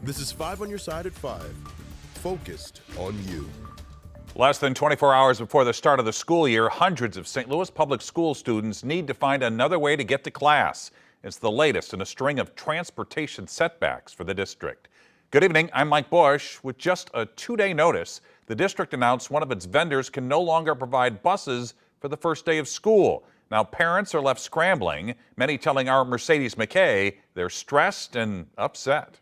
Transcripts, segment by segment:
This is 5 on your side at 5. Focused on you. Less than 24 hours before the start of the school year, hundreds of St. Louis public school students need to find another way to get to class. It's the latest in a string of transportation setbacks for the district. Good evening, I'm Mike Bush. With just a 2-day notice, the district announced one of its vendors can no longer provide buses for the first day of school. Now parents are left scrambling, many telling our Mercedes McKay they're stressed and upset.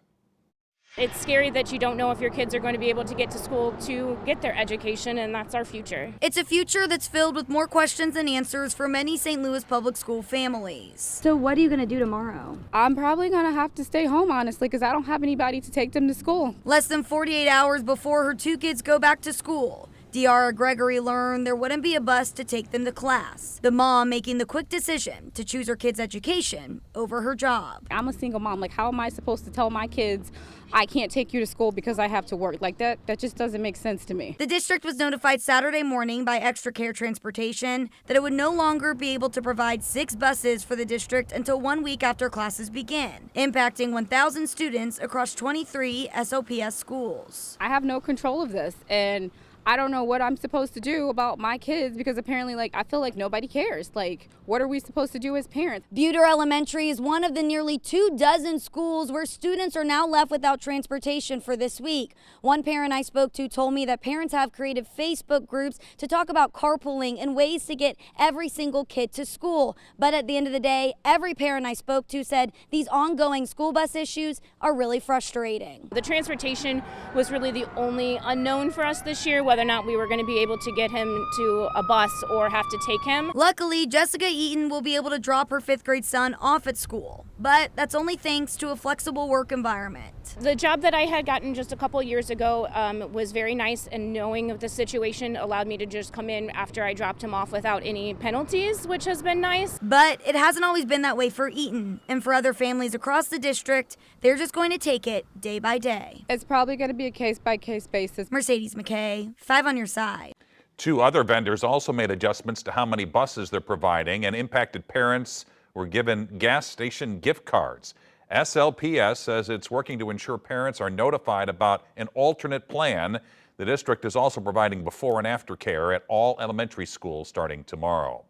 It's scary that you don't know if your kids are going to be able to get to school to get their education, and that's our future. It's a future that's filled with more questions than answers for many St. Louis public school families. So what are you going to do tomorrow? I'm probably going to have to stay home, honestly, because I don't have anybody to take them to school. Less than 48 hours before her 2 kids go back to school, De'Ara Gregory learned there wouldn't be a bus to take them to class. The mom making the quick decision to choose her kids' education over her job. I'm a single mom. Like, how am I supposed to tell my kids I can't take you to school because I have to work? Like, that just doesn't make sense to me. The district was notified Saturday morning by Extra Care Transportation that it would no longer be able to provide 6 buses for the district until 1 week after classes begin, impacting 1,000 students across 23 SLPS schools. I have no control of this, and I don't know what I'm supposed to do about my kids because apparently, I feel like nobody cares. Like, what are we supposed to do as parents? Buter Elementary is one of the nearly 24 schools where students are now left without transportation for this week. One parent I spoke to told me that parents have created Facebook groups to talk about carpooling and ways to get every single kid to school. But at the end of the day, every parent I spoke to said these ongoing school bus issues are really frustrating. The transportation was really the only unknown for us this year, whether or not we were going to be able to get him to a bus or have to take him. Luckily, Jessica Eaton will be able to drop her 5th grade son off at school, but that's only thanks to a flexible work environment. The job that I had gotten just a couple of years ago was very nice, and knowing of the situation allowed me to just come in after I dropped him off without any penalties, which has been nice. But it hasn't always been that way for Eaton, and for other families across the district, they're just going to take it day by day. It's probably going to be a case-by-case basis. Mercedes McKay, 5 on your side. 2 other vendors also made adjustments to how many buses they're providing, and impacted parents were given gas station gift cards. SLPS says it's working to ensure parents are notified about an alternate plan. The district is also providing before and after care at all elementary schools starting tomorrow.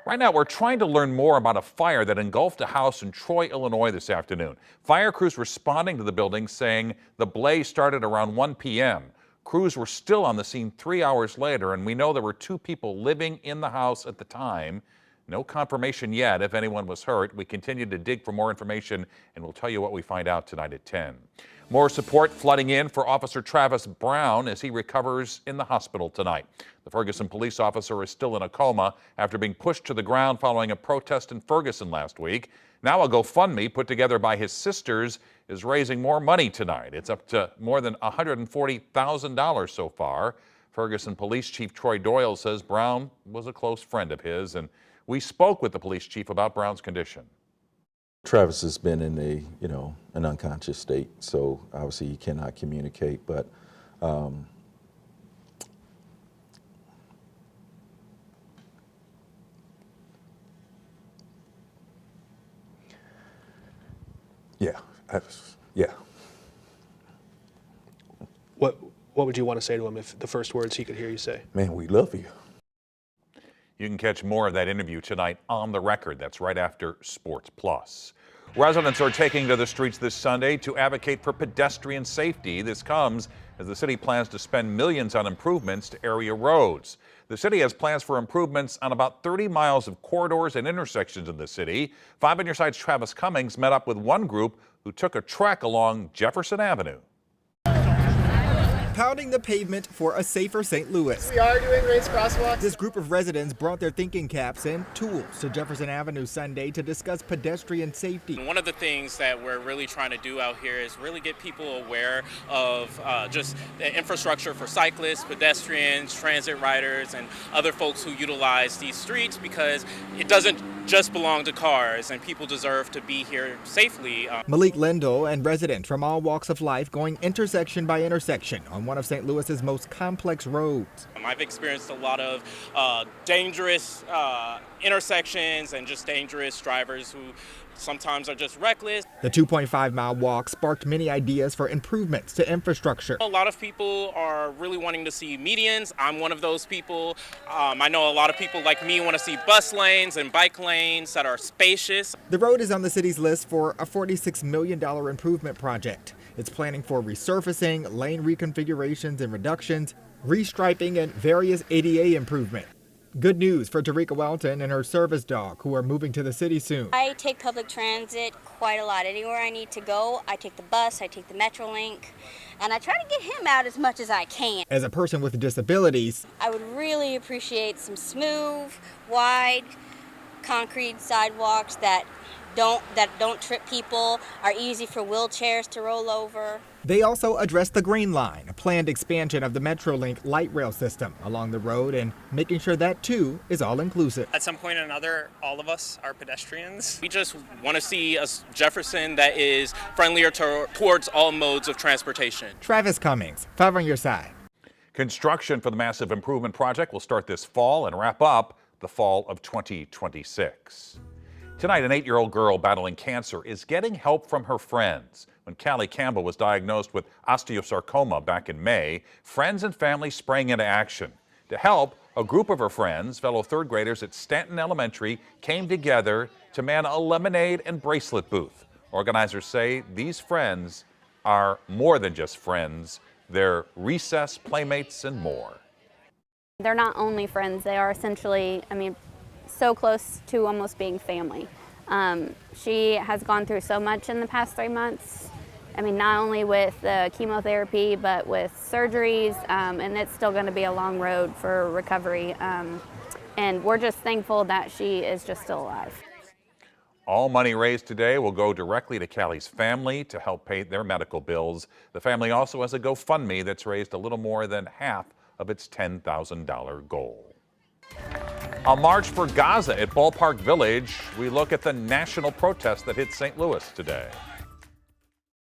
Right now, we're trying to learn more about a fire that engulfed a house in Troy, Illinois this afternoon. Fire crews responding to the building saying the blaze started around 1 p.m. Crews were still on the scene 3 hours later, and we know there were 2 people living in the house at the time. No confirmation yet if anyone was hurt. We continue to dig for more information, and we'll tell you what we find out tonight at 10. More support flooding in for Officer Travis Brown as he recovers in the hospital tonight. The Ferguson police officer is still in a coma after being pushed to the ground following a protest in Ferguson last week. Now a GoFundMe put together by his sisters is raising more money tonight. It's up to more than $140,000 so far. Ferguson Police Chief Troy Doyle says Brown was a close friend of his, and we spoke with the police chief about Brown's condition. Travis has been in an unconscious state, so obviously he cannot communicate, but yeah. What would you want to say to him if the first words he could hear you say? Man, we love you. You can catch more of that interview tonight on The Record. That's right after Sports Plus. Residents are taking to the streets this Sunday to advocate for pedestrian safety. This comes as the city plans to spend millions on improvements to area roads. The city has plans for improvements on about 30 miles of corridors and intersections in the city. 5 on your side's Travis Cummings met up with one group who took a trek along Jefferson Avenue. Pounding the pavement for a safer St. Louis. We are doing raised crosswalks. This group of residents brought their thinking caps and tools to Jefferson Avenue Sunday to discuss pedestrian safety. One of the things that we're really trying to do out here is really get people aware of just the infrastructure for cyclists, pedestrians, transit riders, and other folks who utilize these streets, because it doesn't just belong to cars, and people deserve to be here safely. Malik Lindell and residents from all walks of life going intersection by intersection on one of St. Louis's most complex roads. I've experienced a lot of dangerous intersections and just dangerous drivers who sometimes are just reckless. The 2.5-mile walk sparked many ideas for improvements to infrastructure. A lot of people are really wanting to see medians. I'm one of those people. I know a lot of people like me want to see bus lanes and bike lanes that are spacious. The road is on the city's list for a $46 million improvement project. It's planning for resurfacing, lane reconfigurations and reductions, restriping, and various ADA improvement. Good news for Tarika Welton and her service dog, who are moving to the city soon. I take public transit quite a lot. Anywhere I need to go, I take the bus, I take the Metrolink, and I try to get him out as much as I can. As a person with disabilities, I would really appreciate some smooth, wide, concrete sidewalks that don't trip people, are easy for wheelchairs to roll over. they also addressed the Green Line, a planned expansion of the Metrolink light rail system along the road, and making sure that too is all inclusive. At some point or another, all of us are pedestrians. We just want to see a Jefferson that is friendlier towards all modes of transportation. Travis Cummings, 5 on your side. Construction for the massive improvement project will start this fall and wrap up the fall of 2026. Tonight, an 8-year-old girl battling cancer is getting help from her friends. When Callie Campbell was diagnosed with osteosarcoma back in May, friends and family sprang into action. To help, a group of her friends, fellow third graders at Stanton Elementary, came together to man a lemonade and bracelet booth. Organizers say these friends are more than just friends. They're recess playmates and more. They're not only friends, they are essentially, so close to almost being family. She has gone through so much in the past 3 months. Not only with the chemotherapy, but with surgeries, and it's still going to be a long road for recovery. And we're just thankful that she is just still alive. All money raised today will go directly to Callie's family to help pay their medical bills. The family also has a GoFundMe that's raised a little more than half of its $10,000 goal. A march for Gaza at Ballpark Village. We look at the national protest that hit St. Louis today.